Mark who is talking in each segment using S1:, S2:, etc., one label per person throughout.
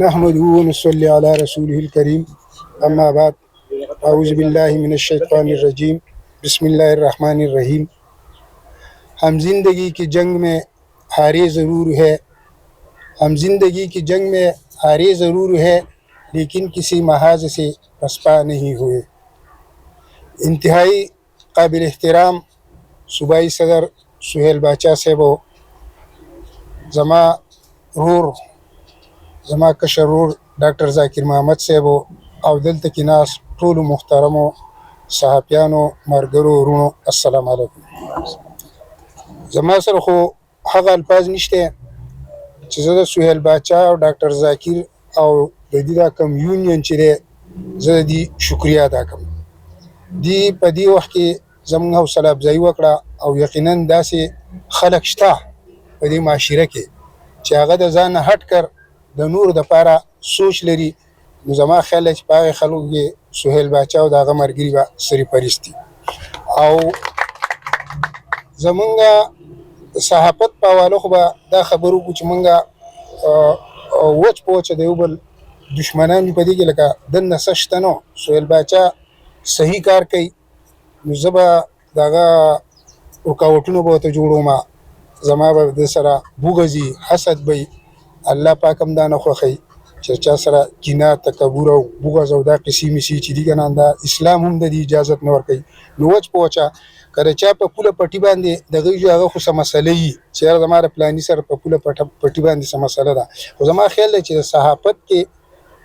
S1: نحمده ونصلي على رسوله الكريم اما بعد اعوذ باللہ من الشیطان الرجیم بسم اللہ الرحمن الرحیم. ہم زندگی کی جنگ میں ہارے ضرور ہے، ہم زندگی کی جنگ میں ہارے ضرور ہے، لیکن کسی محاذ سے پسپا نہیں ہوئے. انتہائی قابل احترام صوبائی صدر سہیل باچا صاحب، زما رور زما کشر رور ډاکټر ذاکر محمد صاحب او دلته کې ناس ټولو محترمو صحافیانو، ملګرو، ورونو، السلام علیکم. زما سره خو هغه الفاظ نشته چې زه د سهیل باچا او ډاکټر ذاکر او د دې دا کوم یونین چې دی زه د دې شکریه ادا کوم. دی په دې وخت کې زموږ حوصله افزایي وکړه او یقینا داسې خلک شته په دې معاشره کې چې هغه د ځان نه هټ کر د نور دپاره سوچ لري. نو زما خیال دی چې په هغې خلکو کې سهیل باچا او د هغه ملګري به سرپرست دي. او زمونږ صحافت په حواله خو به دا خبرو وکړو چې مونږ وچ په وچه د یو بل دشمنان په دې کې لکه دننه څه شته نو. سهیل باچا صحیح کار کوي نو زه به د هغه رکاوټونه به ورته جوړوم، زما به د سره بغض وي، حسد به وي. الله پاک هم دا نه خوښوي چې چا سره کینه، تکبر او بغض او دا قصې میسي چې دي که نه، دا اسلام هم د دې اجازت نه ورکوي. نو وچ په وچه که د چا په پوله پټي باندې دغه وي هغه خو څه مسله وي چې یاره زما د فلاني سره په پوله پټي باندې څه مسله ده. خو زما خیال دی چې د صحافت کې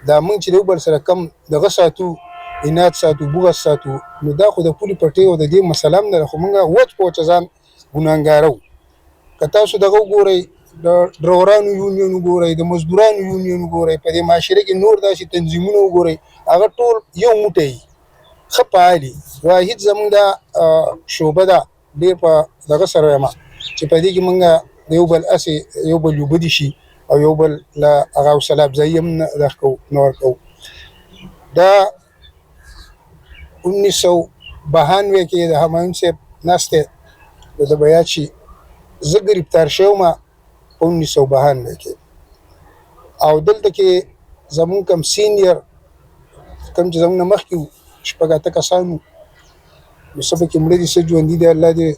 S1: دا موږ چې د یو بل سره کم دغه ساتو، عناد ساتو، بغض ساتو، نو دا خو د پولې پټۍ او د دې مسله هم نه ده. خو موږ وچ په وچه ځان ګناهګاره وو. که تاسو دغه وګورئ، د ډرورانو یونین وګورئ، د مزدورانو یونین وګورئ، په دې معاشره کې نور داسې تنظیمونه وګورئ، هغه ټول یو موټی وي، ښه فعال وي. واحد زموږ دا شعبه ده ډېر په دغه سره یم چې په دې کې موږ د یو بل هسې یو بل اوبه دي شي او یو بل له هغه حوصله افزایي هم نه ورکوو. دا 1992 کې د همایون صاحب ناست دی، د به یاد شي. زه ګرفتار شوم په 1992 کې او دلته کې زمونږ کم سینیر کم چې زمونږ نه مخکې وو شپږ اته کسان وو. نو څه پکې مړه دي، څه ژوندي دي، الله دې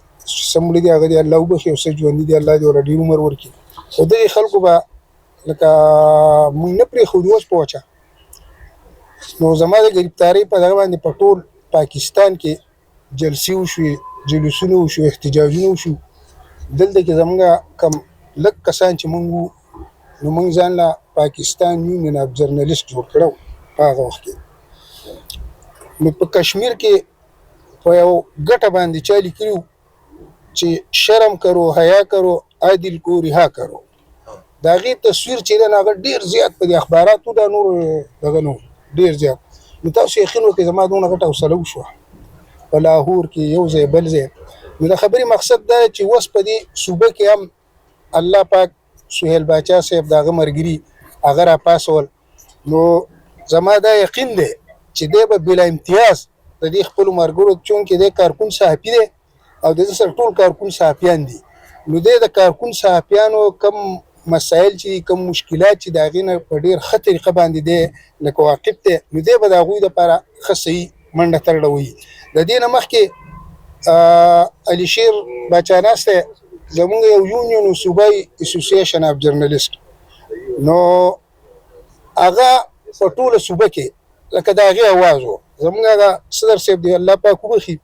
S1: څه مړه دي هغه دې الله وبخښي، او څه ژوندي دي الله دې ورله ډېر عمر ورکړي. خو دغې خلکو به لکه موږ نه پرېښودو وچ په وچه. نو زما د ګرفتارۍ په دغه باندې په ټول پاکستان کې جلسې وشوې، جلوسونه وشو، احتجاجونه وشو. دلته کې زموږ کم لږ کسان چې موږ وو نو موږ ځان له پاکستان یونین اف جرنلیست جوړ کړی و په هغه وخت کې. نو په کشمیر کې په یو ګټه باندې چا لیکلي وو چې شرم کرو، حیا کرو، عادل کو رها کرو. د هغې تصویر چې دی نو هغه ډېر زیات په دې اخباراتو دا نور دغه نه ډېر زیات. نو تاسو یقین وکړئ زما دونه غټه حوصله وشوه په لاهور کې یو ځای بل ځای. نو د خبرې مقصد دا چې اوس په دې صوبه کې هم الله پاک سهیل باچا صاحب د هغه ملګري هغه راپاڅول. نو زما دا یقین دی چې دی به بلا امتیاز د دې خپلو ملګرو، چونکې دی کارکون صحافي دی او د ده سره ټول کارکون صحافیان دي، نو دی د کارکون صحافیانو کم مسایل چې کم مشکلات چې د هغې نه په ډېر ښه طریقه باندې دی لکه واقف دی، نو دی به د هغوی دپاره ښه صحیح منډه ترړه وهي. د دې نه مخکې علي شیر باچا ناست دی، زمونږ یو یونین و صوبایي اسوسییشن اف جرنلیست. نو هغه په ټوله صوبه کې لکه د هغې اواز و. زمونږ هغه صدر صاحب دی الله پاک وبخي،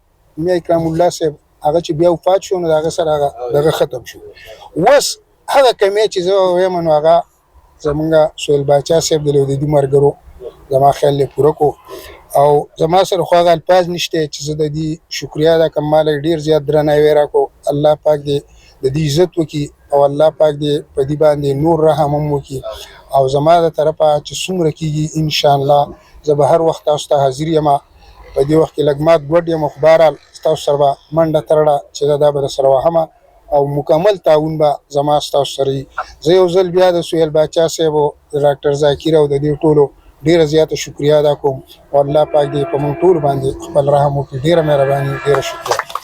S1: میا اکرام الله صاحب، هغه چې بیا وفات شو نو د هغه سره هغه دغه ختم شو. اوس هغه کمی چې زه وایم نو هغه زمونږ سهیل باچا صاحب دی، د دې ملګرو زما خیال دی پوره کو. او زما سره خو هغه الفاظ نشته چې زه د دې شکریه ادا کړم. ما له ډېر زیات درناوی راکړو. الله پاک دې د دې عزت وکړي او الله پاک دې په دې باندې نور رحم هم وکړي. او زما د طرفه چې څومره کېږي انشاءالله زه به هر وخت تاسو ته حاضر یم. په دې وخت کې لږ مات ګوډ یم، خو بهرحال ستاسو سره به منډه ترړه چې دا به درسره وهمه او مکمل تعاون به زما ستاسو سره وي. زه یو ځل بیا د سهیل باچا صاحب او د ډاکټر ذاکر او د دې ټولو ډېره زیاته شکریه ادا کوم او الله پاک دې په موږ ټولو باندې خپل رحم وکړي. ډېره مهرباني، ډېره شکریه.